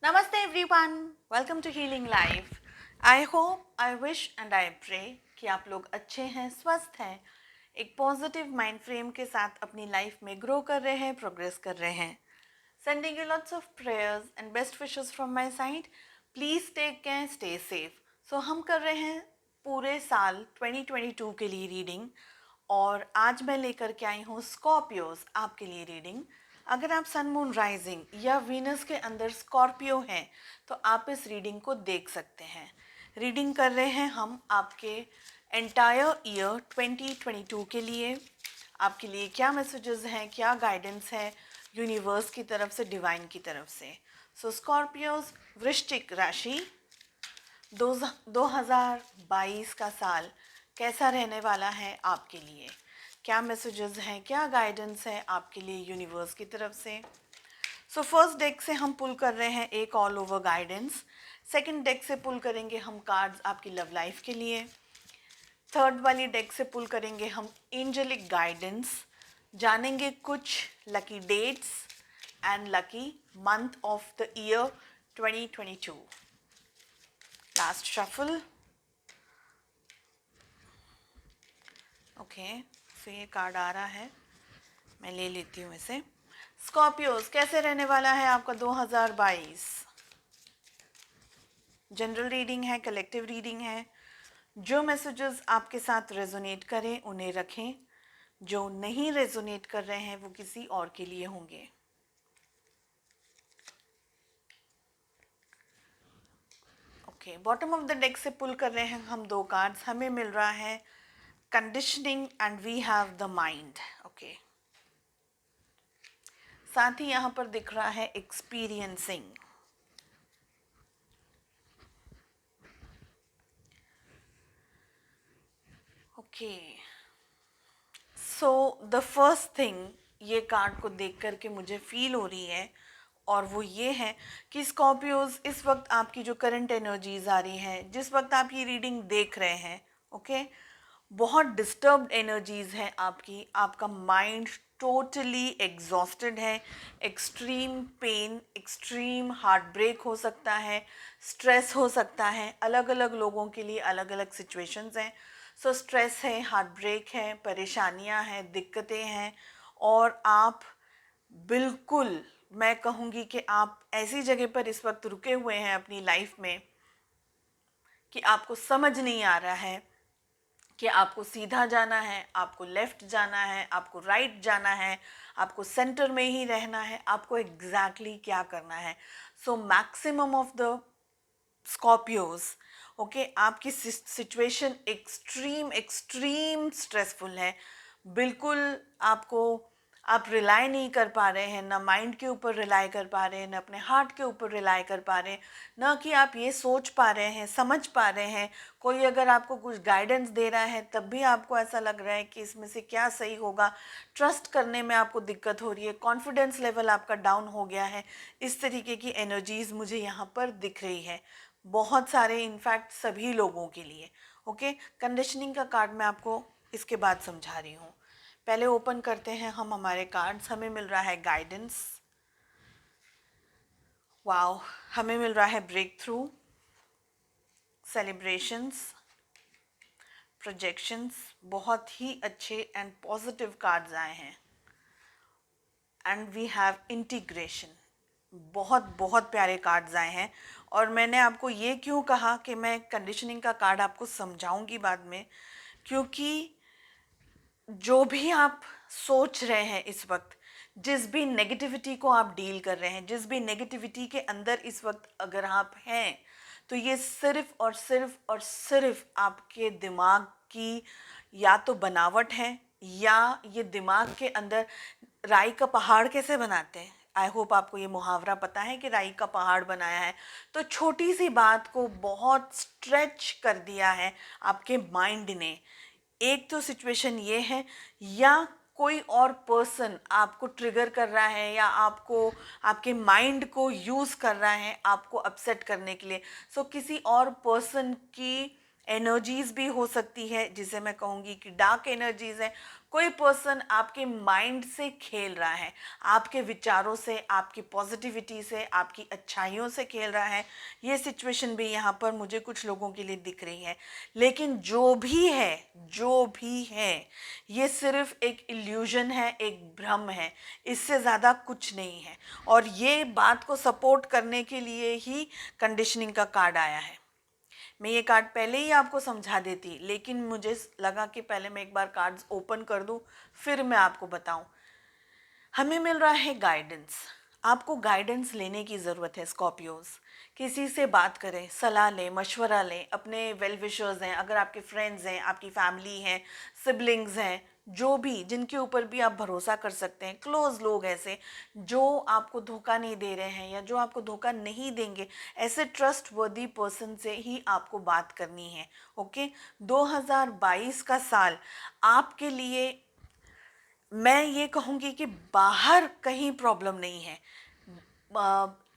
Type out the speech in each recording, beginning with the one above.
Namaste everyone, welcome to Healing Life. I hope, I wish and I pray कि आप लोग अच्छे हैं, स्वस्थ हैं, एक पॉजिटिव माइंड फ्रेम के साथ अपनी लाइफ में ग्रो कर रहे हैं, प्रोग्रेस कर रहे हैं. Sending you lots of prayers and best wishes from my side. Please take care, stay safe. So हम कर रहे हैं पूरे साल 2022 के लिए रीडिंग और आज मैं लेकर के आई हूँ स्कॉर्पियोज आपके लिए रीडिंग. अगर आप सन मून राइजिंग या वीनस के अंदर स्कॉर्पियो हैं तो आप इस रीडिंग को देख सकते हैं. रीडिंग कर रहे हैं हम आपके एंटायर ईयर 2022 के लिए. आपके लिए क्या मैसेजेस हैं, क्या गाइडेंस है यूनिवर्स की तरफ से, डिवाइन की तरफ से. सो स्कॉर्पियोज, वृश्चिक राशि, 2022 का साल कैसा रहने वाला है आपके लिए, क्या मैसेजेस हैं, क्या गाइडेंस है आपके लिए यूनिवर्स की तरफ से. सो फर्स्ट डेक से हम पुल कर रहे हैं एक all over guidance. Second deck से पुल करेंगे हम कार्ड्स आपकी लव लाइफ के लिए. थर्ड वाली डेक से पुल करेंगे हम एंजेलिक गाइडेंस. जानेंगे कुछ lucky dates and lucky month of the year 2022. Last shuffle. Okay, so ये कार्ड आ रहा है, मैं ले लेती हूँ इसे. स्कॉर्पियोज, कैसे रहने वाला है आपका 2022. जनरल रीडिंग है, कलेक्टिव रीडिंग है. जो मैसेजेस आपके साथ रेजोनेट करें उन्हें रखें, जो नहीं रेजोनेट कर रहे हैं वो किसी और के लिए होंगे. Okay, bottom of the deck से पुल कर रहे हैं हम दो कार्ड्स. हमें मिल रहा है conditioning and we have the mind. Okay, साथ ही यहाँ पर दिख रहा है experiencing. Okay, so the first thing ये कार्ड को देख करके मुझे फील हो रही है और वो ये है कि स्कॉर्पियोज, इस वक्त आपकी जो करंट एनर्जीज आ रही हैं, जिस वक्त आप ये रीडिंग देख रहे हैं, ओके, बहुत डिस्टर्ब्ड एनर्जीज हैं आपकी. आपका माइंड टोटली एग्जॉस्टेड है. Extreme pain, extreme heart break हो सकता है, स्ट्रेस हो सकता है. अलग अलग लोगों के लिए अलग अलग सिचुएशंस हैं. सो स्ट्रेस है, हार्ट ब्रेक है, परेशानियां हैं, दिक्कतें हैं. और आप बिल्कुल, मैं कहूँगी कि आप ऐसी जगह पर इस वक्त रुके हुए हैं अपनी लाइफ में कि आपको समझ नहीं आ रहा है कि आपको सीधा जाना है, आपको लेफ्ट जाना है, आपको राइट जाना है, आपको सेंटर में ही रहना है, आपको एग्जैक्टली क्या करना है. So maximum of the Scorpios, okay, आपकी सिचुएशन एक्सट्रीम एक्सट्रीम स्ट्रेसफुल है. बिल्कुल आपको, आप रिलाई नहीं कर पा रहे हैं, ना माइंड के ऊपर रिलाई कर पा रहे हैं, ना अपने हार्ट के ऊपर रिलाई कर पा रहे हैं, ना कि आप ये सोच पा रहे हैं, समझ पा रहे हैं. कोई अगर आपको कुछ गाइडेंस दे रहा है तब भी आपको ऐसा लग रहा है कि इसमें से क्या सही होगा. ट्रस्ट करने में आपको दिक्कत हो रही है, कॉन्फिडेंस लेवल आपका डाउन हो गया है. इस तरीके की एनर्जीज मुझे यहाँ पर दिख रही है, बहुत सारे, इनफैक्ट सभी लोगों के लिए. ओके, कंडीशनिंग का कार्ड मैं आपको इसके बाद समझा रही हूँ. पहले ओपन करते हैं हम हमारे कार्ड्स. हमें मिल रहा है गाइडेंस. वाओ, हमें मिल रहा है ब्रेक थ्रू, सेलिब्रेशंस, प्रोजेक्शंस. बहुत ही अच्छे एंड पॉजिटिव कार्ड्स आए हैं. And we have integration. बहुत बहुत प्यारे कार्ड्स आए हैं. और मैंने आपको ये क्यों कहा कि मैं कंडीशनिंग का कार्ड आपको समझाऊंगी बाद में, क्योंकि जो भी आप सोच रहे हैं इस वक्त, जिस भी नेगेटिविटी को आप डील कर रहे हैं, जिस भी नेगेटिविटी के अंदर इस वक्त अगर आप हैं, तो ये सिर्फ और सिर्फ और सिर्फ आपके दिमाग की या तो बनावट है, या ये दिमाग के अंदर, राई का पहाड़ कैसे बनाते हैं, आई होप आपको ये मुहावरा पता है कि राई का पहाड़ बनाया है. तो छोटी सी बात को बहुत स्ट्रेच कर दिया है आपके माइंड ने. एक तो सिचुएशन ये है, या कोई और पर्सन आपको ट्रिगर कर रहा है, या आपको, आपके माइंड को यूज़ कर रहा है आपको अपसेट करने के लिए. सो किसी और पर्सन की एनर्जीज भी हो सकती है जिसे मैं कहूँगी कि डार्क एनर्जीज है। कोई पर्सन आपके माइंड से खेल रहा है, आपके विचारों से, आपकी पॉजिटिविटी से, आपकी अच्छाइयों से खेल रहा है। ये सिचुएशन भी यहाँ पर मुझे कुछ लोगों के लिए दिख रही है। लेकिन जो भी है, जो भी है, ये सिर्फ एक इल्यूजन है, एक भ्रम है, इससे ज़्यादा कुछ नहीं है। और ये बात को सपोर्ट करने के लिए ही कंडीशनिंग का कार्ड आया है। मैं ये कार्ड पहले ही आपको समझा देती, लेकिन मुझे लगा कि पहले मैं एक बार कार्ड्स ओपन कर दूं, फिर मैं आपको बताऊं। हमें मिल रहा है गाइडेंस। आपको गाइडेंस लेने की ज़रूरत है स्कॉर्पियोज। किसी से बात करें, सलाह लें, मशवरा लें। अपने वेल विशर्स हैं, अगर आपके फ्रेंड्स हैं, आपकी फैमिली हैं, सिबलिंग्स हैं, जो भी, जिनके ऊपर भी आप भरोसा कर सकते हैं, क्लोज लोग ऐसे जो आपको धोखा नहीं दे रहे हैं या जो आपको धोखा नहीं देंगे, ऐसे ट्रस्ट वर्दी पर्सन से ही आपको बात करनी है। ओके, 2022 का साल आपके लिए, मैं ये कहूँगी कि बाहर कहीं प्रॉब्लम नहीं है,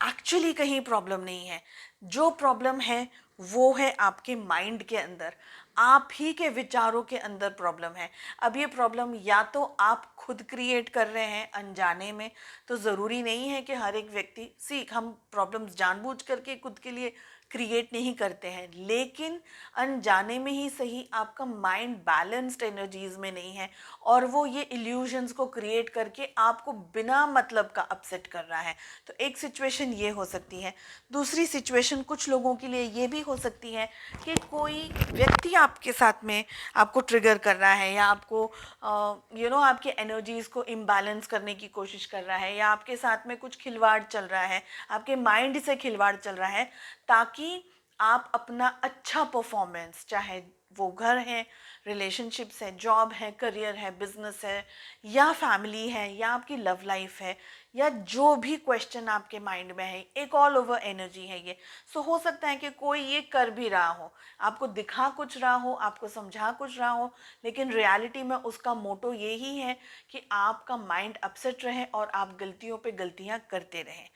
एक्चुअली कहीं प्रॉब्लम नहीं है। जो प्रॉब्लम है वो है आपके माइंड के अंदर, आप ही के विचारों के अंदर प्रॉब्लम है। अब ये प्रॉब्लम या तो आप खुद क्रिएट कर रहे हैं अनजाने में, तो ज़रूरी नहीं है कि हर एक व्यक्ति, हम प्रॉब्लम्स जानबूझ करके खुद के लिए क्रिएट नहीं करते हैं, लेकिन अनजाने में ही सही आपका माइंड बैलेंस्ड एनर्जीज में नहीं है और वो ये इल्यूजन्स को क्रिएट करके आपको बिना मतलब का अपसेट कर रहा है। तो एक सिचुएशन ये हो सकती है। दूसरी सिचुएशन कुछ लोगों के लिए ये भी हो सकती है कि कोई व्यक्ति आपके साथ में आपको ट्रिगर कर रहा है या आपको आपके एनर्जीज को इम्बैलेंस करने की कोशिश कर रहा है, या आपके साथ में कुछ खिलवाड़ चल रहा है, आपके माइंड से खिलवाड़ चल रहा है, ताकि आप अपना अच्छा परफॉर्मेंस, चाहे वो घर है, रिलेशनशिप्स है, जॉब है, करियर है, बिजनेस है, या फैमिली है, या आपकी लव लाइफ है, या जो भी क्वेश्चन आपके माइंड में है, एक ऑल ओवर एनर्जी है ये। सो हो सकता है कि कोई ये कर भी रहा हो, आपको दिखा कुछ रहा हो, आपको समझा कुछ रहा हो, लेकिन रियलिटी में उसका मोटो यही है कि आपका माइंड अपसेट रहे और आप गलतियों पे गलतियां करते रहें।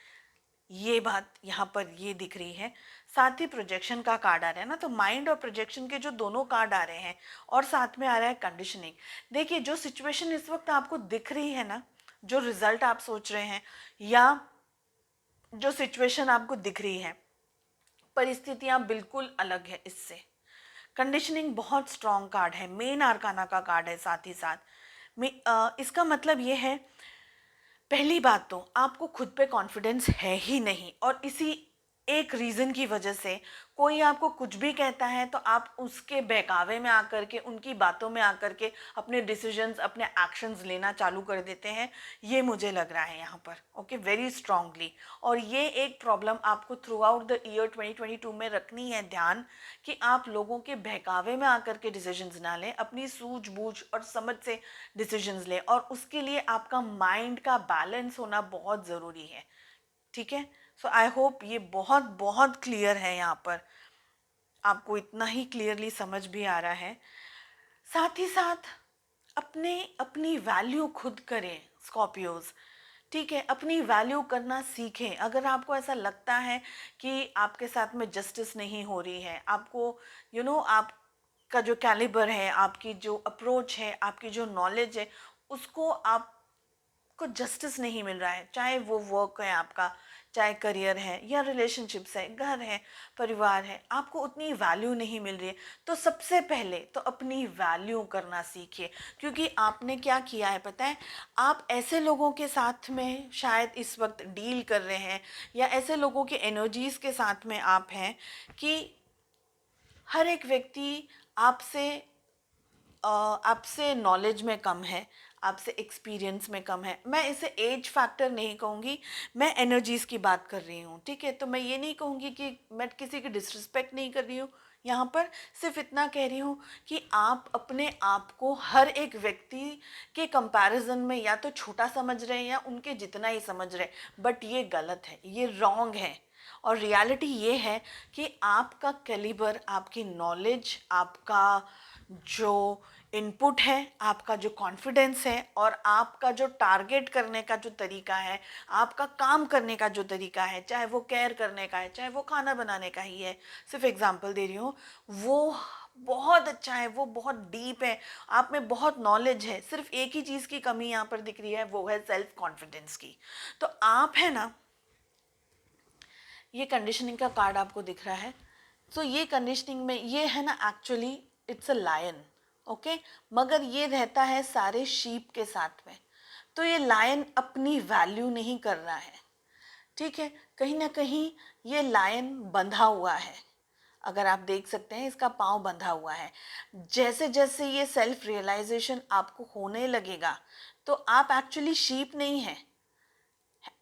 ये बात यहाँ पर ये दिख रही है। साथ ही प्रोजेक्शन का कार्ड आ रहा है ना, तो माइंड और प्रोजेक्शन के जो दोनों कार्ड आ रहे हैं और साथ में आ रहा है कंडीशनिंग। देखिए, जो सिचुएशन इस वक्त आपको दिख रही है ना, जो रिजल्ट आप सोच रहे हैं या जो सिचुएशन आपको दिख रही है, परिस्थितियां बिल्कुल अलग है इससे। कंडीशनिंग बहुत स्ट्रॉन्ग कार्ड है, मेन आर्काना का कार्ड है। साथ ही साथ में इसका मतलब ये है, पहली बात तो आपको खुद पे कॉन्फिडेंस है ही नहीं, और इसी एक रीज़न की वजह से कोई आपको कुछ भी कहता है तो आप उसके बहकावे में आकर के, उनकी बातों में आकर के अपने डिसीजंस, अपने एक्शंस लेना चालू कर देते हैं। ये मुझे लग रहा है यहाँ पर, ओके, वेरी स्ट्रांगली। और ये एक प्रॉब्लम आपको थ्रू आउट द ईयर 2022 में रखनी है ध्यान, कि आप लोगों के बहकावे में आकर के डिसीजंस ना लें, अपनी सूझबूझ और समझ से डिसीजंस लें, और उसके लिए आपका माइंड का बैलेंस होना बहुत ज़रूरी है। ठीक है, सो आई होप ये बहुत बहुत क्लियर है, यहाँ पर आपको इतना ही क्लियरली समझ भी आ रहा है। साथ ही साथ अपनी वैल्यू खुद करें स्कॉर्पियोज। ठीक है, अपनी वैल्यू करना सीखें। अगर आपको ऐसा लगता है कि आपके साथ में जस्टिस नहीं हो रही है, आपको आपका जो कैलिबर है, आपकी जो अप्रोच है, आपकी जो नॉलेज है, उसको आपको जस्टिस नहीं मिल रहा है, चाहे वो वर्क है आपका, चाहे करियर है, या रिलेशनशिप्स है, घर है, परिवार है, आपको उतनी वैल्यू नहीं मिल रही है, तो सबसे पहले तो अपनी वैल्यू करना सीखिए। क्योंकि आपने क्या किया है पता है, आप ऐसे लोगों के साथ में शायद इस वक्त डील कर रहे हैं, या ऐसे लोगों की एनर्जीज के साथ में आप हैं कि हर एक व्यक्ति आपसे आपसे नॉलेज में कम है, आपसे एक्सपीरियंस में कम है। मैं इसे एज फैक्टर नहीं कहूँगी, मैं एनर्जीज़ की बात कर रही हूँ। ठीक है, तो मैं ये नहीं कहूँगी कि मैं किसी की डिसरिस्पेक्ट नहीं कर रही हूँ, यहाँ पर सिर्फ इतना कह रही हूँ कि आप अपने आप को हर एक व्यक्ति के कंपैरिजन में या तो छोटा समझ रहे हैं या उनके जितना ही समझ रहे हैं, बट ये गलत है, ये रॉन्ग है। और रियलिटी ये है कि आपका कैलिबर, आपकी नॉलेज, आपका जो इनपुट है, आपका जो कॉन्फिडेंस है, और आपका जो टारगेट करने का जो तरीका है, आपका काम करने का जो तरीका है, चाहे वो केयर करने का है, चाहे वो खाना बनाने का ही है, सिर्फ एग्जांपल दे रही हूँ, वो बहुत अच्छा है, वो बहुत डीप है, आप में बहुत नॉलेज है, सिर्फ एक ही चीज़ की कमी यहाँ पर दिख रही है, वो है सेल्फ कॉन्फिडेंस की। तो आप है ना, ये कंडीशनिंग का कार्ड आपको दिख रहा है, तो ये कंडीशनिंग में ये है ना, actually it's a lion, okay, मगर ये रहता है सारे शीप के साथ में। तो ये लायन अपनी वैल्यू नहीं कर रहा है, ठीक है, कहीं ना कहीं ये लायन बंधा हुआ है। अगर आप देख सकते हैं इसका पाँव बंधा हुआ है। जैसे जैसे ये सेल्फ रियलाइजेशन आपको होने लगेगा, तो आप एक्चुअली शीप नहीं हैं,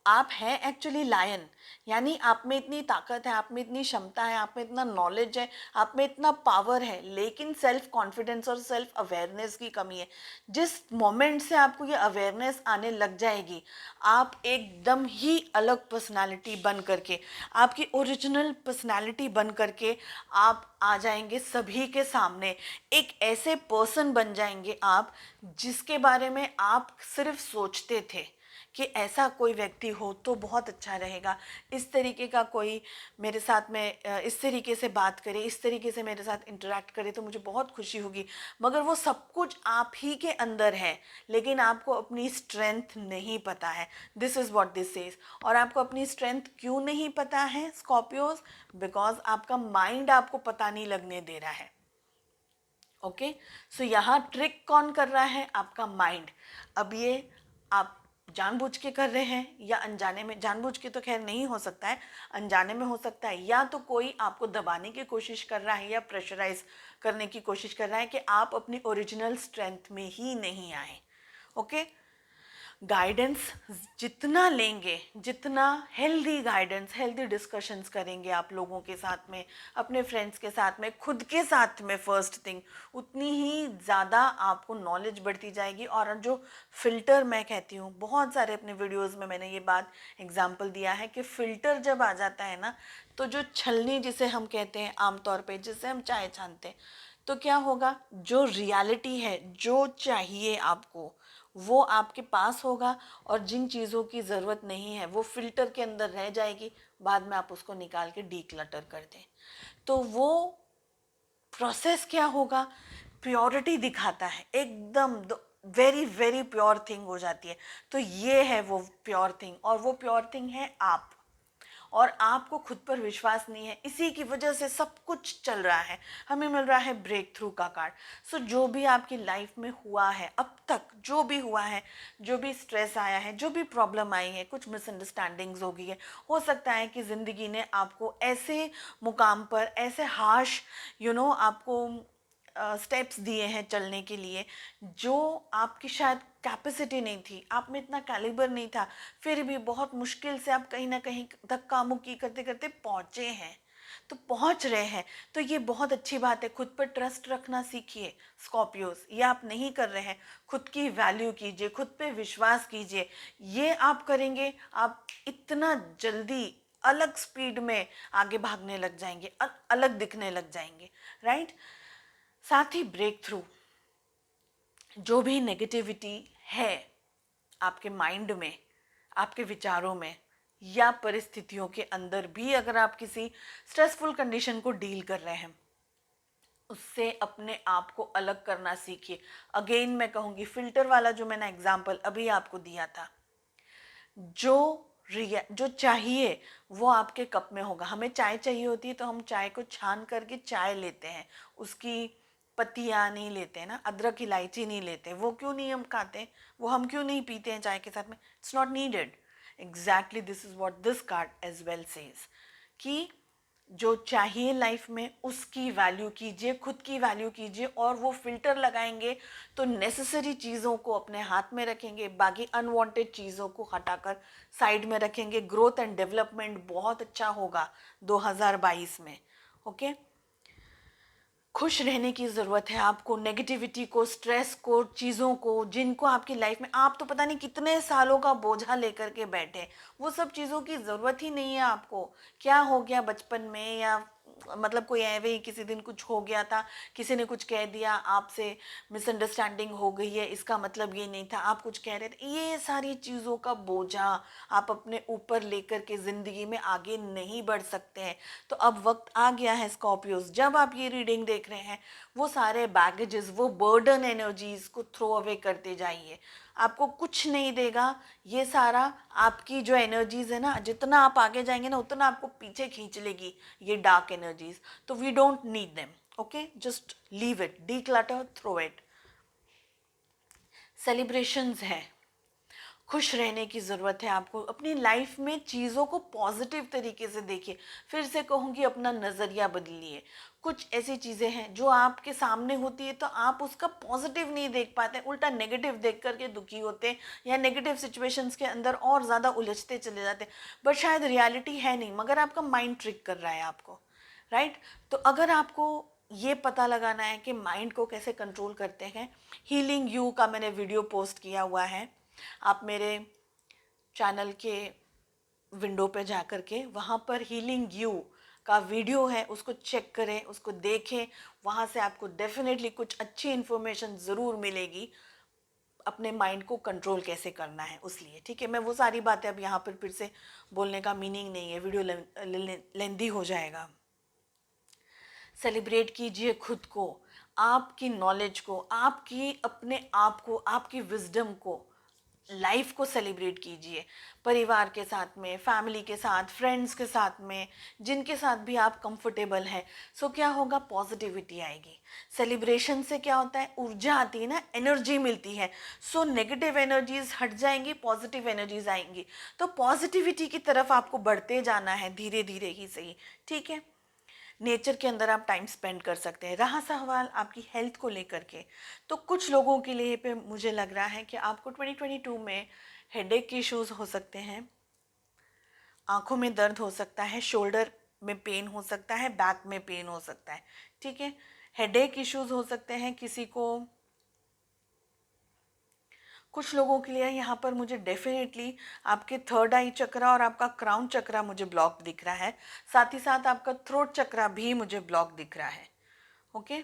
आप हैं एक्चुअली लायन। यानी आप में इतनी ताकत है, आप में इतनी क्षमता है, आप में इतना नॉलेज है, आप में इतना पावर है, लेकिन सेल्फ कॉन्फिडेंस और सेल्फ अवेयरनेस की कमी है। जिस मोमेंट से आपको ये अवेयरनेस आने लग जाएगी, आप एकदम ही अलग पर्सनालिटी बन करके, आपकी ओरिजिनल पर्सनालिटी बन करके आप आ जाएंगे सभी के सामने। एक ऐसे पर्सन बन जाएंगे आप, जिसके बारे में आप सिर्फ सोचते थे कि ऐसा कोई व्यक्ति हो तो बहुत अच्छा रहेगा, इस तरीके का कोई मेरे साथ में इस तरीके से बात करे, इस तरीके से मेरे साथ इंटरेक्ट करे तो मुझे बहुत खुशी होगी। मगर वो सब कुछ आप ही के अंदर है, लेकिन आपको अपनी स्ट्रेंथ नहीं पता है। This is what this says. और आपको अपनी स्ट्रेंथ क्यों नहीं पता है स्कॉर्पियोज? बिकॉज आपका माइंड आपको पता नहीं लगने दे रहा है। ओके, सो यहाँ ट्रिक कौन कर रहा है? आपका माइंड। अब ये आप जानबूझ के कर रहे हैं या अनजाने में? जानबूझ के तो खैर नहीं हो सकता है, अनजाने में हो सकता है, या तो कोई आपको दबाने की कोशिश कर रहा है या प्रेशराइज करने की कोशिश कर रहा है कि आप अपनी ओरिजिनल स्ट्रेंथ में ही नहीं आए। ओके, गाइडेंस जितना लेंगे, जितना हेल्दी गाइडेंस, हेल्दी डिस्कशंस करेंगे आप लोगों के साथ में, अपने फ्रेंड्स के साथ में, खुद के साथ में, फर्स्ट थिंग, उतनी ही ज़्यादा आपको नॉलेज बढ़ती जाएगी। और जो फ़िल्टर मैं कहती हूँ, बहुत सारे अपने वीडियोस में मैंने ये बात एग्जांपल दिया है कि फ़िल्टर जब आ जाता है ना, तो जो छलनी जिसे हम कहते हैं आमतौर पे, जिससे हम चाय छानते हैं, तो क्या होगा, जो रियलिटी है, जो चाहिए आपको, वो आपके पास होगा, और जिन चीज़ों की ज़रूरत नहीं है वो फिल्टर के अंदर रह जाएगी, बाद में आप उसको निकाल के डीक्लटर कर दें। तो वो प्रोसेस क्या होगा, प्योरिटी दिखाता है, एकदम वेरी वेरी प्योर थिंग हो जाती है। तो ये है वो प्योर थिंग, और वो प्योर थिंग है आप। और आपको खुद पर विश्वास नहीं है, इसी की वजह से सब कुछ चल रहा है। हमें मिल रहा है ब्रेक थ्रू का कार्ड। सो जो भी आपकी लाइफ में हुआ है अब तक, जो भी हुआ है, जो भी स्ट्रेस आया है, जो भी प्रॉब्लम आई है, कुछ मिसअंडरस्टैंडिंग्स हो गई है, हो सकता है कि ज़िंदगी ने आपको ऐसे मुकाम पर, ऐसे हार्श आपको स्टेप्स दिए हैं चलने के लिए, जो आपकी शायद कैपेसिटी नहीं थी, आप में इतना कैलिबर नहीं था, फिर भी बहुत मुश्किल से आप कहीं ना कहीं धक्का मुक्की करते करते पहुँचे हैं, तो पहुँच रहे हैं। तो ये बहुत अच्छी बात है, खुद पर ट्रस्ट रखना सीखिए स्कॉर्पियोस। ये आप नहीं कर रहे हैं, खुद की वैल्यू कीजिए, खुद पे विश्वास कीजिए। ये आप करेंगे, आप इतना जल्दी अलग स्पीड में आगे भागने लग जाएंगे, अलग दिखने लग जाएंगे, राइट। साथ ही ब्रेक थ्रू, जो भी नेगेटिविटी है आपके माइंड में, आपके विचारों में, या परिस्थितियों के अंदर भी, अगर आप किसी स्ट्रेसफुल कंडीशन को डील कर रहे हैं, उससे अपने आप को अलग करना सीखिए। अगेन मैं कहूँगी, फिल्टर वाला जो मैंने एग्जाम्पल अभी आपको दिया था, जो चाहिए वो आपके कप में होगा। हमें चाय चाहिए होती है तो हम चाय को छान करके चाय लेते हैं, उसकी पत्तियाँ नहीं लेते हैं ना, अदरक इलायची नहीं लेते। वो क्यों नहीं हम खाते, वो हम क्यों नहीं पीते हैं चाय के साथ में? It's not needed. Exactly this is what this card as well says, कि जो चाहिए लाइफ में उसकी वैल्यू कीजिए, खुद की वैल्यू कीजिए, और वो फिल्टर लगाएंगे तो नेसेसरी चीज़ों को अपने हाथ में रखेंगे, बाकी अनवांटेड चीज़ों को हटाकर साइड में रखेंगे। ग्रोथ एंड डेवलपमेंट बहुत अच्छा होगा 2022 में। ओके, खुश रहने की ज़रूरत है आपको। नेगेटिविटी को, स्ट्रेस को, चीज़ों को, जिनको आपकी लाइफ में आप तो पता नहीं कितने सालों का बोझा लेकर के बैठे, वो सब चीज़ों की ज़रूरत ही नहीं है आपको। क्या हो गया बचपन में, या मतलब कोई ऐवे ही किसी दिन कुछ हो गया था, किसी ने कुछ कह दिया आपसे, मिसअंडरस्टैंडिंग हो गई है, इसका मतलब ये नहीं था, आप कुछ कह रहे थे, ये सारी चीज़ों का बोझा आप अपने ऊपर लेकर के ज़िंदगी में आगे नहीं बढ़ सकते हैं। तो अब वक्त आ गया है स्कॉर्पियोज, जब आप ये रीडिंग देख रहे हैं, वो सारे बैगेजेस, वो बर्डन एनर्जीज को थ्रो अवे करते जाइए। आपको कुछ नहीं देगा ये सारा, आपकी जो एनर्जीज है ना, जितना आप आगे जाएंगे ना उतना आपको पीछे खींच लेगी ये डार्क एनर्जीज। तो we don't need them, okay, just leave it, declutter, throw it. Celebrations है, खुश रहने की ज़रूरत है आपको। अपनी लाइफ में चीज़ों को पॉजिटिव तरीके से देखिए। फिर से कहूँगी, अपना नज़रिया बदलिए। कुछ ऐसी चीज़ें हैं जो आपके सामने होती है तो आप उसका पॉजिटिव नहीं देख पाते, उल्टा नेगेटिव देख करके दुखी होते हैं, या नेगेटिव सिचुएशंस के अंदर और ज़्यादा उलझते चले जाते हैं। बट शायद रियलिटी है नहीं, मगर आपका माइंड ट्रिक कर रहा है आपको, राइट? तो अगर आपको ये पता लगाना है कि माइंड को कैसे कंट्रोल करते हैं, हीलिंग यू का मैंने वीडियो पोस्ट किया हुआ है। आप मेरे चैनल के विंडो पे जा कर के वहाँ पर हीलिंग यू का वीडियो है, उसको चेक करें, उसको देखें। वहाँ से आपको डेफिनेटली कुछ अच्छी इन्फॉर्मेशन ज़रूर मिलेगी अपने माइंड को कंट्रोल कैसे करना है उस लिए, ठीक है? मैं वो सारी बातें अब यहाँ पर फिर से बोलने का मीनिंग नहीं है, वीडियो लेंदी हो जाएगा। सेलिब्रेट कीजिए खुद को, आपकी नॉलेज को, आपकी अपने आप को, आपकी विजडम को, लाइफ को सेलिब्रेट कीजिए। परिवार के साथ में, फैमिली के साथ, फ्रेंड्स के साथ में, जिनके साथ भी आप कंफर्टेबल हैं। सो क्या होगा, पॉजिटिविटी आएगी। सेलिब्रेशन से क्या होता है, ऊर्जा आती है ना, एनर्जी मिलती है। सो नेगेटिव एनर्जीज हट जाएंगी, पॉजिटिव एनर्जीज आएंगी। तो पॉजिटिविटी की तरफ आपको बढ़ते जाना है, धीरे धीरे ही सही, ठीक है? नेचर के अंदर आप टाइम स्पेंड कर सकते हैं। रहा सवाल आपकी हेल्थ को लेकर के, तो कुछ लोगों के लिए पे मुझे लग रहा है कि आपको 2022 में हेडेक के इश्यूज हो सकते हैं, आंखों में दर्द हो सकता है, शोल्डर में पेन हो सकता है, बैक में पेन हो सकता है, ठीक है? हेडेक इश्यूज हो सकते हैं किसी को। कुछ लोगों के लिए यहाँ पर मुझे डेफिनेटली आपके थर्ड आई चक्रा और आपका क्राउन चक्रा मुझे ब्लॉक दिख रहा है। साथ ही साथ आपका थ्रोट चक्रा भी मुझे ब्लॉक दिख रहा है, ओके?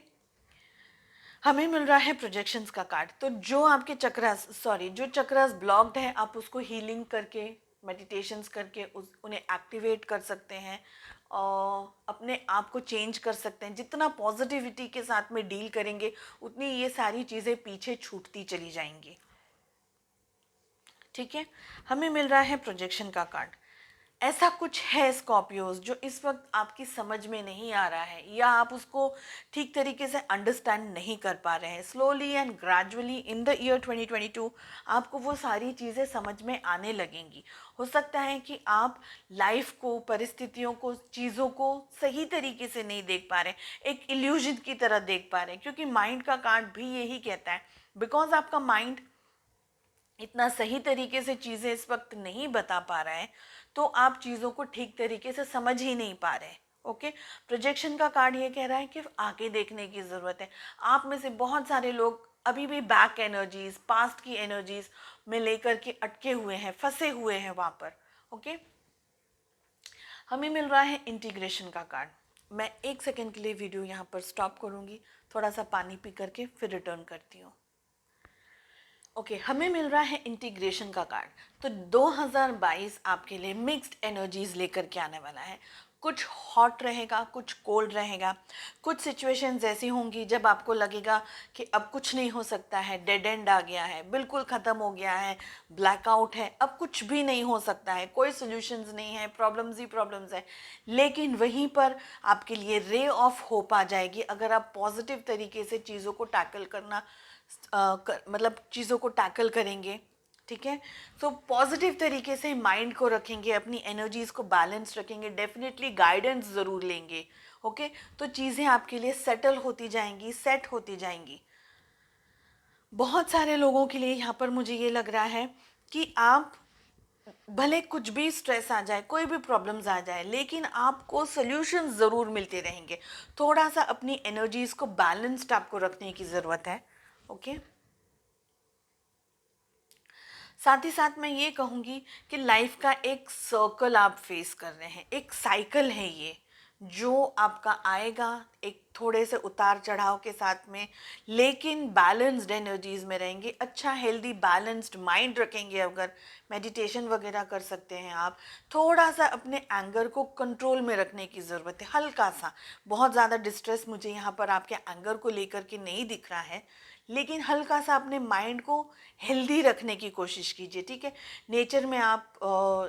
हमें मिल रहा है प्रोजेक्शंस का कार्ड। तो जो आपके चक्रास, सॉरी, जो चक्रास ब्लॉक्ड है, आप उसको हीलिंग करके, मेडिटेशंस करके उन्हें एक्टिवेट कर सकते हैं और अपने आप को चेंज कर सकते हैं। जितना पॉजिटिविटी के साथ में डील करेंगे, उतनी ये सारी चीज़ें पीछे छूटती चली जाएंगी, ठीक है? हमें मिल रहा है प्रोजेक्शन का कार्ड। ऐसा कुछ है स्कॉर्पियोज जो इस वक्त आपकी समझ में नहीं आ रहा है, या आप उसको ठीक तरीके से अंडरस्टैंड नहीं कर पा रहे हैं। Slowly and gradually in the year 2022 आपको वो सारी चीज़ें समझ में आने लगेंगी। हो सकता है कि आप लाइफ को, परिस्थितियों को, चीज़ों को सही तरीके से नहीं देख पा रहे, एक इल्यूजन की तरह देख पा रहे हैं, क्योंकि माइंड का कार्ड भी यही कहता है। बिकॉज आपका माइंड इतना सही तरीके से चीज़ें इस वक्त नहीं बता पा रहा है, तो आप चीज़ों को ठीक तरीके से समझ ही नहीं पा रहे, ओके? प्रोजेक्शन का कार्ड ये कह रहा है कि आगे देखने की ज़रूरत है। आप में से बहुत सारे लोग अभी भी बैक एनर्जीज, पास्ट की एनर्जीज में लेकर के अटके हुए हैं, फंसे हुए हैं वहाँ पर, ओके? हमें मिल रहा है इंटीग्रेशन का कार्ड। मैं 1 सेकेंड के लिए वीडियो यहाँ पर स्टॉप करूँगी, थोड़ा सा पानी पी करके फिर रिटर्न करती हूँ। ओके, हमें मिल रहा है इंटीग्रेशन का कार्ड। तो 2022 आपके लिए मिक्स्ड एनर्जीज लेकर के आने वाला है। कुछ हॉट रहेगा, कुछ कोल्ड रहेगा। कुछ सिचुएशंस ऐसी होंगी जब आपको लगेगा कि अब कुछ नहीं हो सकता है, डेड एंड आ गया है, बिल्कुल ख़त्म हो गया है, ब्लैकआउट है, अब कुछ भी नहीं हो सकता है, कोई सोल्यूशंस नहीं है, प्रॉब्लम्स ही प्रॉब्लम्स है। लेकिन वहीं पर आपके लिए रे ऑफ होप आ जाएगी अगर आप पॉजिटिव तरीके से चीज़ों को टैकल करना, मतलब चीज़ों को टैकल करेंगे, ठीक है? सो पॉजिटिव तरीके से माइंड को रखेंगे, अपनी एनर्जीज को बैलेंस रखेंगे, डेफिनेटली गाइडेंस ज़रूर लेंगे, ओके? तो चीज़ें आपके लिए सेटल होती जाएंगी, सेट होती जाएंगी। बहुत सारे लोगों के लिए यहाँ पर मुझे ये लग रहा है कि आप, भले कुछ भी स्ट्रेस आ जाए, कोई भी प्रॉब्लम्स आ जाए, लेकिन आपको सोल्यूशन ज़रूर मिलते रहेंगे। थोड़ा सा अपनी एनर्जीज को बैलेंस्ड आपको रखने की ज़रूरत है, ओके? साथ ही साथ मैं ये कहूँगी कि लाइफ का एक सर्कल आप फेस कर रहे हैं, एक साइकिल है ये, जो आपका आएगा एक थोड़े से उतार चढ़ाव के साथ में, लेकिन बैलेंस्ड एनर्जीज में रहेंगे। अच्छा हेल्दी बैलेंस्ड माइंड रखेंगे। अगर मेडिटेशन वगैरह कर सकते हैं आप। थोड़ा सा अपने एंगर को कंट्रोल में रखने की ज़रूरत है, हल्का सा। बहुत ज़्यादा डिस्ट्रेस मुझे यहाँ पर आपके एंगर को लेकर के नहीं दिख रहा है, लेकिन हल्का सा अपने माइंड को हेल्दी रखने की कोशिश कीजिए, ठीक है। नेचर में आप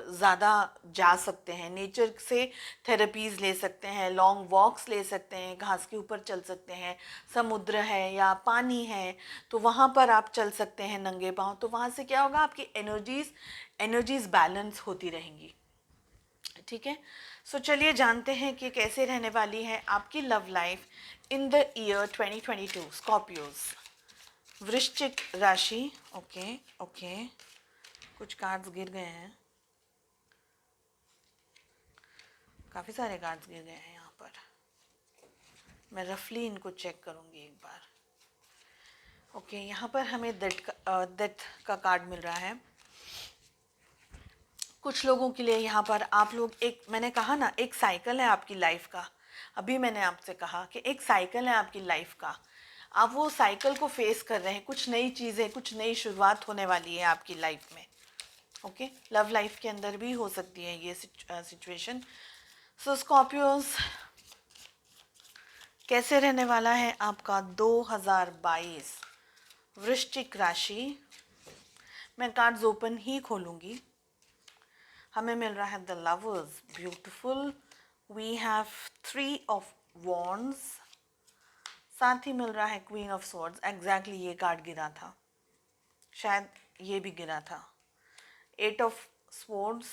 ज़्यादा जा सकते हैं, नेचर से थेरेपीज़ ले सकते हैं, लॉन्ग वॉक्स ले सकते हैं, घास के ऊपर चल सकते हैं, समुद्र है या पानी है तो वहाँ पर आप चल सकते हैं नंगे पाँव। तो वहाँ से क्या होगा, आपकी एनर्जीज़ बैलेंस होती रहेंगी, ठीक है। सो चलिए जानते हैं कि कैसे रहने वाली है आपकी love life in the year 2022 Scorpios. वृश्चिक राशि। ओके ओके, कुछ कार्ड्स गिर गए हैं, काफ़ी सारे कार्ड्स गिर गए हैं यहाँ पर। मैं रफली इनको चेक करूँगी एक बार। ओके, यहाँ पर हमें डेथ का कार्ड मिल रहा है। कुछ लोगों के लिए यहाँ पर आप लोग मैंने कहा ना, एक साइकिल है आपकी लाइफ का। अभी मैंने आपसे कहा कि एक साइकिल है आपकी लाइफ का, आप वो साइकिल को फेस कर रहे हैं। कुछ नई चीज़ें, कुछ नई शुरुआत होने वाली है आपकी लाइफ में। ओके, लव लाइफ के अंदर भी हो सकती है ये सिचुएशन। सो स्कॉर्पियोज, कैसे रहने वाला है आपका 2022 वृश्चिक राशि। मैं कार्ड्स ओपन ही खोलूंगी। हमें मिल रहा है the lovers, beautiful. We have 3 of wands, साथ ही मिल रहा है क्वीन ऑफ स्वॉर्ड्स। एग्जैक्टली ये कार्ड गिरा था, शायद ये भी गिरा था। 8 of swords,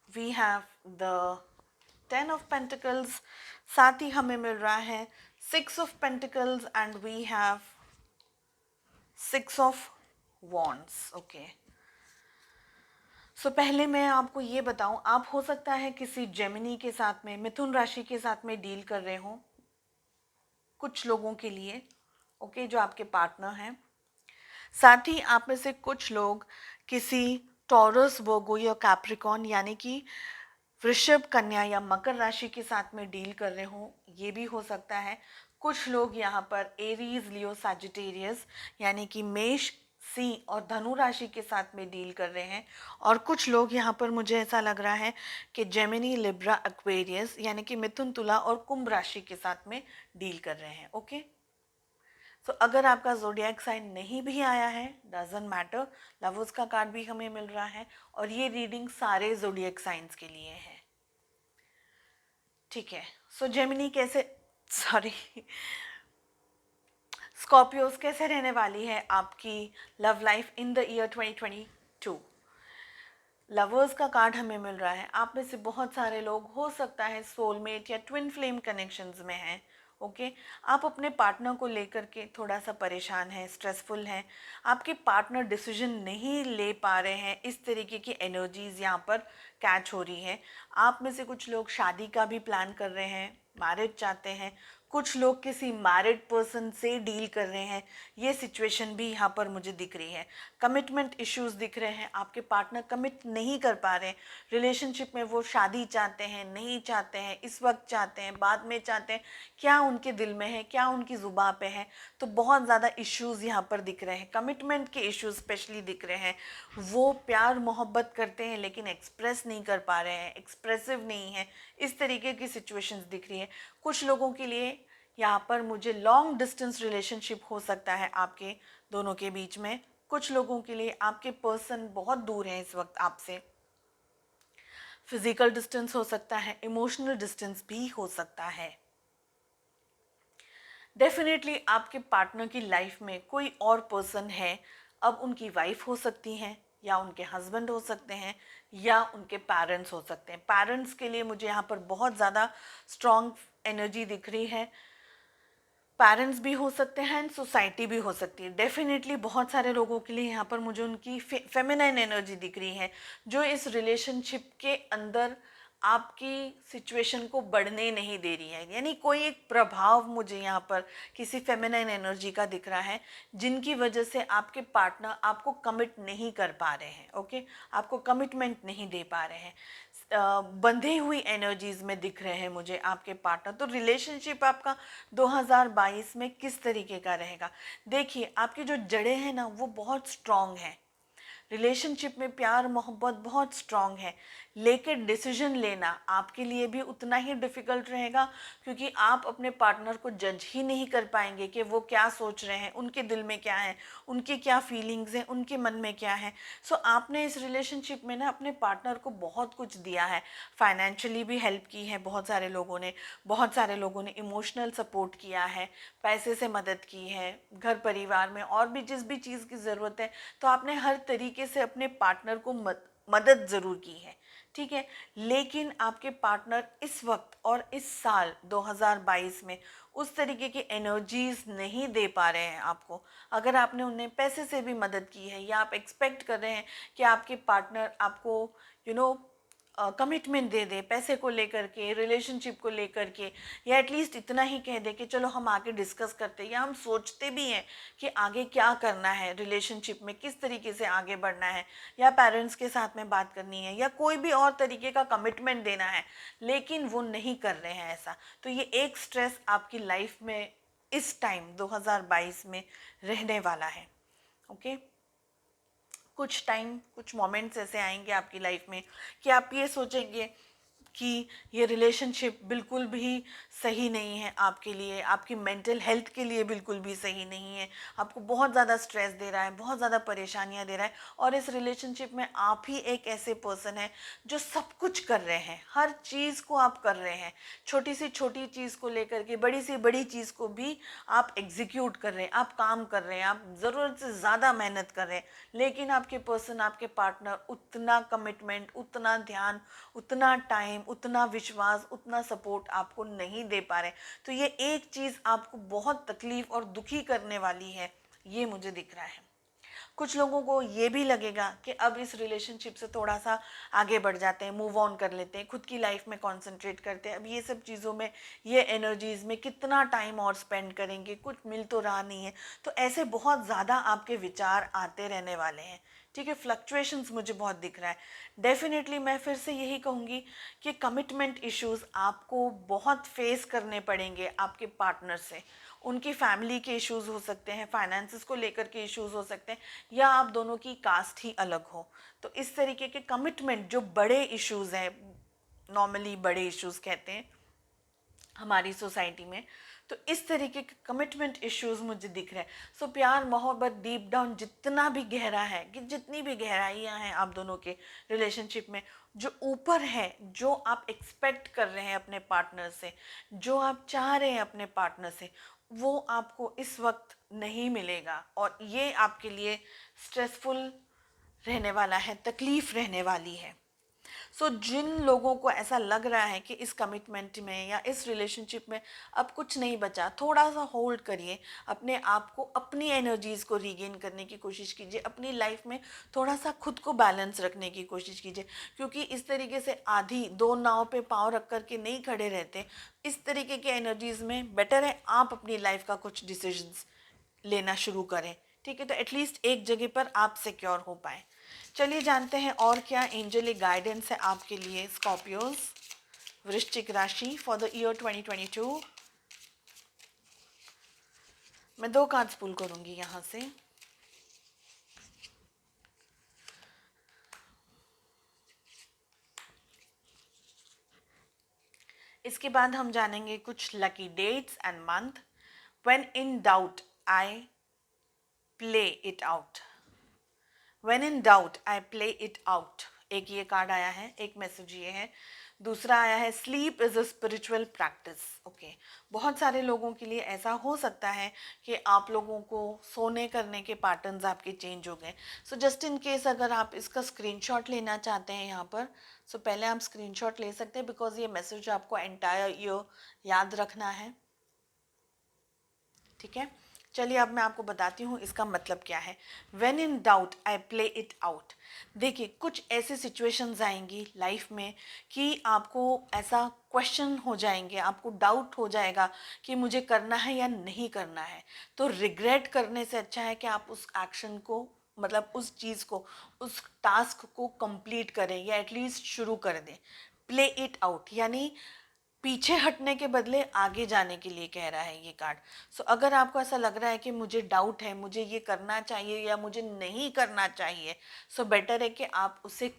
we have the 10 of pentacles, साथ ही हमें मिल रहा है 6 of pentacles and we have 6 of wands. Okay, so पहले मैं आपको ये बताऊं, आप हो सकता है किसी जेमिनी के साथ में, मिथुन राशि के साथ में डील कर रहे हो कुछ लोगों के लिए, ओके, जो आपके पार्टनर हैं। साथ ही आप में से कुछ लोग किसी टॉरस, वर्गो या कैप्रिकॉन यानी कि वृषभ, कन्या या मकर राशि के साथ में डील कर रहे हो, ये भी हो सकता है। कुछ लोग यहाँ पर एरीज, लियो, सैजिटेरियस यानी कि मेष, सिंह और धनु राशि के साथ में डील कर रहे हैं। और कुछ लोग यहाँ पर मुझे ऐसा लग रहा है कि जेमिनी, लिब्रा, एक्वेरियस यानी कि मिथुन, तुला और कुंभ राशि के साथ में डील कर रहे हैं। ओके, तो अगर आपका ज़ोडिएक साइन नहीं भी आया है, डजंट मैटर, लवर्स का कार्ड भी हमें मिल रहा है और ये रीडिंग सारे ज़ोडिएक साइंस के लिए है, ठीक है। सो जेमिनी कैसे, सॉरी, स्कॉर्पियोस कैसे रहने वाली है आपकी love life in the year 2022। Lovers का कार्ड हमें मिल रहा है। आप में से बहुत सारे लोग हो सकता है सोलमेट या ट्विन फ्लेम कनेक्शंस में हैं। ओके, आप अपने पार्टनर को लेकर के थोड़ा सा परेशान हैं, स्ट्रेसफुल हैं। आपके पार्टनर डिसीजन नहीं ले पा रहे हैं, इस तरीके की एनर्जीज यहाँ पर कैच हो रही है। आप में से कुछ लोग शादी का भी प्लान कर रहे हैं, मैरिज चाहते हैं। कुछ लोग किसी मैरिड पर्सन से डील कर रहे हैं, ये सिचुएशन भी यहाँ पर मुझे दिख रही है। कमिटमेंट इश्यूज दिख रहे हैं, आपके पार्टनर कमिट नहीं कर पा रहे हैं रिलेशनशिप में। वो शादी चाहते हैं, नहीं चाहते हैं, इस वक्त चाहते हैं, बाद में चाहते हैं, क्या उनके दिल में है, क्या उनकी ज़ुबान पे है। तो बहुत ज़्यादा इश्यूज़ यहाँ पर दिख रहे हैं, कमिटमेंट के इश्यूज स्पेशली दिख रहे हैं। वो प्यार मोहब्बत करते हैं लेकिन एक्सप्रेस नहीं कर पा रहे हैं, एक्सप्रेसिव नहीं है, इस तरीके की सिचुएशंस दिख रही है। कुछ लोगों के लिए यहाँ पर मुझे लॉन्ग डिस्टेंस रिलेशनशिप हो सकता है आपके दोनों के बीच में। कुछ लोगों के लिए आपके पर्सन बहुत दूर हैं इस वक्त आपसे। फिजिकल डिस्टेंस हो सकता है, इमोशनल डिस्टेंस भी हो सकता है। डेफिनेटली आपके पार्टनर की लाइफ में कोई और पर्सन है। अब उनकी वाइफ हो सकती हैं या उनके हस्बैंड हो सकते हैं या उनके पेरेंट्स हो सकते हैं। पेरेंट्स के लिए मुझे यहाँ पर बहुत ज़्यादा स्ट्रॉन्ग एनर्जी दिख रही है। पेरेंट्स भी हो सकते हैं एंड सोसाइटी भी हो सकती है। डेफिनेटली बहुत सारे लोगों के लिए यहाँ पर मुझे उनकी फेमिनाइन एनर्जी दिख रही है, जो इस रिलेशनशिप के अंदर आपकी सिचुएशन को बढ़ने नहीं दे रही है। यानी कोई एक प्रभाव मुझे यहाँ पर किसी फेमिनाइन एनर्जी का दिख रहा है, जिनकी वजह से आपके पार्टनर आपको कमिट नहीं कर पा रहे हैं। ओके, आपको कमिटमेंट नहीं दे पा रहे हैं। बंधे हुई एनर्जीज में दिख रहे हैं मुझे आपके पार्टनर। तो रिलेशनशिप आपका 2022 में किस तरीके का रहेगा? देखिए, आपकी जो जड़ें हैं ना वो बहुत स्ट्रांग हैं। रिलेशनशिप में प्यार मोहब्बत बहुत स्ट्रांग है, लेकिन डिसीजन लेना आपके लिए भी उतना ही डिफ़िकल्ट रहेगा, क्योंकि आप अपने पार्टनर को जज ही नहीं कर पाएंगे कि वो क्या सोच रहे हैं, उनके दिल में क्या है, उनकी क्या फीलिंग्स हैं, उनके मन में क्या है। सो आपने इस रिलेशनशिप में ना अपने पार्टनर को बहुत कुछ दिया है। फाइनेंशियली भी हेल्प की है बहुत सारे लोगों ने, बहुत सारे लोगों ने इमोशनल सपोर्ट किया है, पैसे से मदद की है, घर परिवार में और भी जिस भी चीज़ की ज़रूरत है, तो आपने हर तरीके से अपने पार्टनर को मदद ज़रूर की है, ठीक है। लेकिन आपके पार्टनर इस वक्त और इस साल 2022 में उस तरीके की एनर्जीज नहीं दे पा रहे हैं आपको। अगर आपने उन्हें पैसे से भी मदद की है या आप एक्सपेक्ट कर रहे हैं कि आपके पार्टनर आपको यू नो कमिटमेंट दे दे पैसे को लेकर के, रिलेशनशिप को लेकर के, या एटलीस्ट इतना ही कह दे कि चलो हम आगे डिस्कस करते हैं, या हम सोचते भी हैं कि आगे क्या करना है रिलेशनशिप में, किस तरीके से आगे बढ़ना है, या पेरेंट्स के साथ में बात करनी है, या कोई भी और तरीके का कमिटमेंट देना है, लेकिन वो नहीं कर रहे हैं ऐसा। तो ये एक स्ट्रेस आपकी लाइफ में इस टाइम 2022 में रहने वाला है। ओके, कुछ टाइम, कुछ मोमेंट्स ऐसे आएंगे आपकी लाइफ में कि आप ये सोचेंगे कि ये रिलेशनशिप बिल्कुल भी सही नहीं है आपके लिए, आपकी मेंटल हेल्थ के लिए बिल्कुल भी सही नहीं है, आपको बहुत ज़्यादा स्ट्रेस दे रहा है, बहुत ज़्यादा परेशानियां दे रहा है। और इस रिलेशनशिप में आप ही एक ऐसे पर्सन हैं जो सब कुछ कर रहे हैं, हर चीज़ को आप कर रहे हैं, छोटी से छोटी चीज़ को लेकर के बड़ी से बड़ी चीज़ को भी आप एग्जीक्यूट कर रहे हैं, आप काम कर रहे हैं, आप ज़रूरत से ज़्यादा मेहनत कर रहे हैं, लेकिन आपके पर्सन, आपके पार्टनर उतना कमिटमेंट, उतना ध्यान, उतना टाइम, उतना विश्वास, उतना सपोर्ट आपको नहीं दे पा रहे। तो ये एक चीज़ आपको बहुत तकलीफ और दुखी करने वाली है, ये मुझे दिख रहा है। कुछ लोगों को ये भी लगेगा कि अब इस रिलेशनशिप से थोड़ा सा आगे बढ़ जाते हैं, मूव ऑन कर लेते हैं, खुद की लाइफ में कंसंट्रेट करते हैं, अब ये सब चीज़ों में, ये एनर्जीज में कितना टाइम और स्पेंड करेंगे, कुछ मिल तो रहा नहीं है। तो ऐसे बहुत ज़्यादा आपके विचार आते रहने वाले हैं, ठीक है। फ्लक्चुएशंस मुझे बहुत दिख रहा है। डेफिनेटली मैं फिर से यही कहूँगी कि कमिटमेंट इश्यूज़ आपको बहुत फेस करने पड़ेंगे आपके पार्टनर से। उनकी फैमिली के इश्यूज़ हो सकते हैं, फाइनेंसिस को लेकर के इश्यूज़ हो सकते हैं, या आप दोनों की कास्ट ही अलग हो। तो इस तरीके के कमिटमेंट जो बड़े इश्यूज़ हैं, नॉर्मली बड़े इश्यूज़ कहते हैं हमारी सोसाइटी में, तो इस तरीके के कमिटमेंट इश्यूज मुझे दिख रहे हैं। सो प्यार मोहब्बत डीप डाउन जितना भी गहरा है, कि जितनी भी गहराइयाँ हैं आप दोनों के रिलेशनशिप में, जो ऊपर है, जो आप एक्सपेक्ट कर रहे हैं अपने पार्टनर से, जो आप चाह रहे हैं अपने पार्टनर से, वो आपको इस वक्त नहीं मिलेगा, और ये आपके लिए स्ट्रेसफुल रहने वाला है, तकलीफ़ रहने वाली है। सो जिन लोगों को ऐसा लग रहा है कि इस कमिटमेंट में या इस रिलेशनशिप में अब कुछ नहीं बचा, थोड़ा सा होल्ड करिए, अपने आप को, अपनी एनर्जीज़ को रीगेन करने की कोशिश कीजिए, अपनी लाइफ में थोड़ा सा खुद को बैलेंस रखने की कोशिश कीजिए, क्योंकि इस तरीके से आधी दो नाव पे पाँव रख कर के नहीं खड़े रहते। इस तरीके की एनर्जीज़ में बेटर है आप अपनी लाइफ का कुछ डिसीजंस लेना शुरू करें, ठीक है। तो एटलीस्ट एक जगह पर आप सिक्योर हो पाए। चलिए जानते हैं और क्या एंजेलिक गाइडेंस है आपके लिए स्कॉर्पियोज, वृश्चिक राशि फॉर द ईयर 2022। मैं 2 कार्ड्स पुल करूंगी यहाँ से। इसके बाद हम जानेंगे कुछ lucky dates and month. When in doubt I play it out, when in doubt I play it out, एक ये कार्ड आया है, एक मैसेज ये है। दूसरा आया है sleep is a spiritual practice. Okay, बहुत सारे लोगों के लिए ऐसा हो सकता है कि आप लोगों को सोने करने के पैटर्न्स आपके चेंज हो गए। सो जस्ट इन केस अगर आप इसका स्क्रीनशॉट लेना चाहते हैं यहाँ पर, सो पहले आप स्क्रीनशॉट ले सकते हैं, बिकॉज ये मैसेज आपको एंटायर ईयर याद रखना है, ठीक है। चलिए अब मैं आपको बताती हूँ इसका मतलब क्या है। When in doubt I play it out. देखिए, कुछ ऐसे सिचुएशंस आएंगी लाइफ में कि आपको ऐसा क्वेश्चन हो जाएंगे, आपको डाउट हो जाएगा कि मुझे करना है या नहीं करना है। तो रिग्रेट करने से अच्छा है कि आप उस एक्शन को मतलब उस चीज़ को, उस टास्क को कंप्लीट करें या एटलीस्ट शुरू कर दें। प्ले इट आउट, यानी पीछे हटने के बदले आगे जाने के लिए कह रहा है ये कार्ड। सो अगर आपको ऐसा लग रहा है कि मुझे डाउट है, मुझे ये करना चाहिए या मुझे नहीं करना चाहिए, सो बेटर है कि आप उसे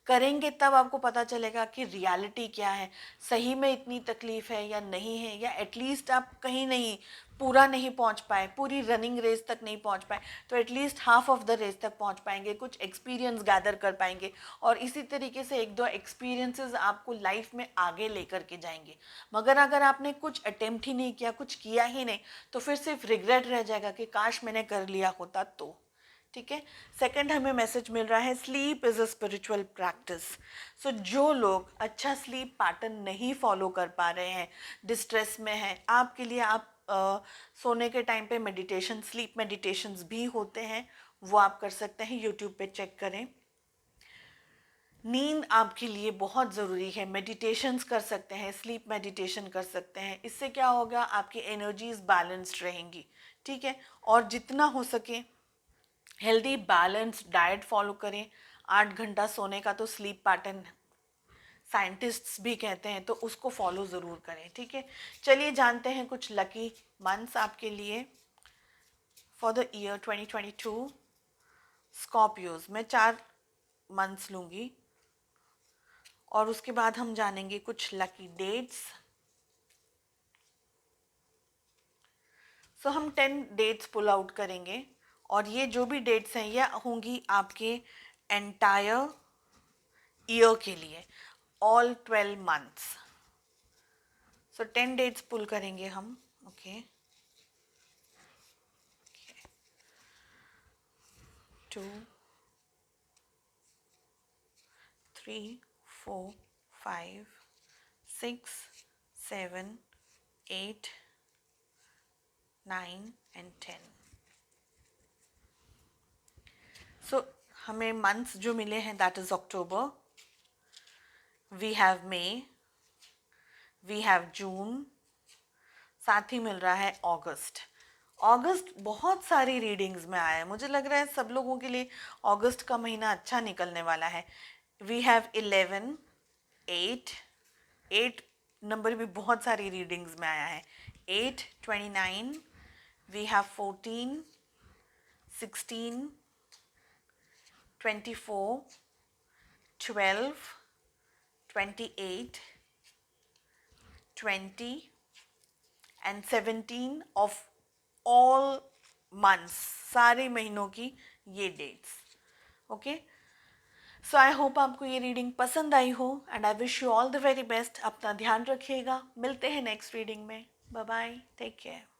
करेंगे तब आपको पता चलेगा कि रियलिटी क्या है, सही में इतनी तकलीफ है या नहीं है, या एटलीस्ट आप कहीं नहीं पूरा नहीं पहुंच पाए, पूरी रनिंग रेस तक नहीं पहुंच पाए, तो at least half of the race तक पहुंच पाएंगे, कुछ एक्सपीरियंस गैदर कर पाएंगे, और इसी तरीके से एक दो एक्सपीरियंसेस आपको लाइफ में आगे लेकर के जाएंगे। मगर अगर आपने कुछ अटेम्प्ट ही नहीं किया, कुछ किया ही नहीं, तो फिर सिर्फ रिग्रेट रह जाएगा कि काश मैंने कर लिया होता तो। ठीक है। सेकंड हमें मैसेज मिल रहा है, sleep is a spiritual practice. So जो लोग अच्छा स्लीप पैटर्न नहीं फॉलो कर पा रहे हैं, डिस्ट्रेस में हैं, आपके लिए आप सोने के टाइम पे मेडिटेशन, स्लीप मेडिटेशंस भी होते हैं, वो आप कर सकते हैं, यूट्यूब पे चेक करें। नींद आपके लिए बहुत ज़रूरी है, मेडिटेशंस कर सकते हैं, स्लीप मेडिटेशन कर सकते हैं, इससे क्या होगा, आपकी एनर्जीज बैलेंस्ड रहेंगी। ठीक है। और जितना हो सके हेल्दी बैलेंस्ड डाइट फॉलो करें। 8 घंटा सोने का तो स्लीप पैटर्न साइंटिस्ट्स भी कहते हैं, तो उसको फॉलो ज़रूर करें। ठीक है। चलिए जानते हैं कुछ लकी मंथ्स आपके लिए फॉर द ईयर 2022। स्कॉर्पियोज, मैं 4 मंथ्स लूँगी और उसके बाद हम जानेंगे कुछ लकी डेट्स। सो हम 10 डेट्स पुल आउट करेंगे, और ये जो भी डेट्स हैं ये होंगी आपके एंटायर ईयर के लिए, ऑल 12 मंथ्स। सो 10 डेट्स पुल करेंगे हम। Okay, 2 3 4 5 6 7 8 9 and 10। सो हमें मंथ्स जो मिले हैं, that is October, we have May, we have June, साथ ही मिल रहा है अगस्त। अगस्त बहुत सारी रीडिंग्स में आया है, मुझे लग रहा है सब लोगों के लिए अगस्त का महीना अच्छा निकलने वाला है। वी हैव 11, 8, 8 नंबर भी बहुत सारी रीडिंग्स में आया है। 8, 29, we have 14, 16, 24, 12, 28, 20 and 17 of all months, सारे महीनों की ये डेट्स। ओके, सो आई होप आपको ये रीडिंग पसंद आई हो, and I wish you all the very best. अपना ध्यान रखिएगा, मिलते हैं नेक्स्ट रीडिंग में। Bye bye, take care.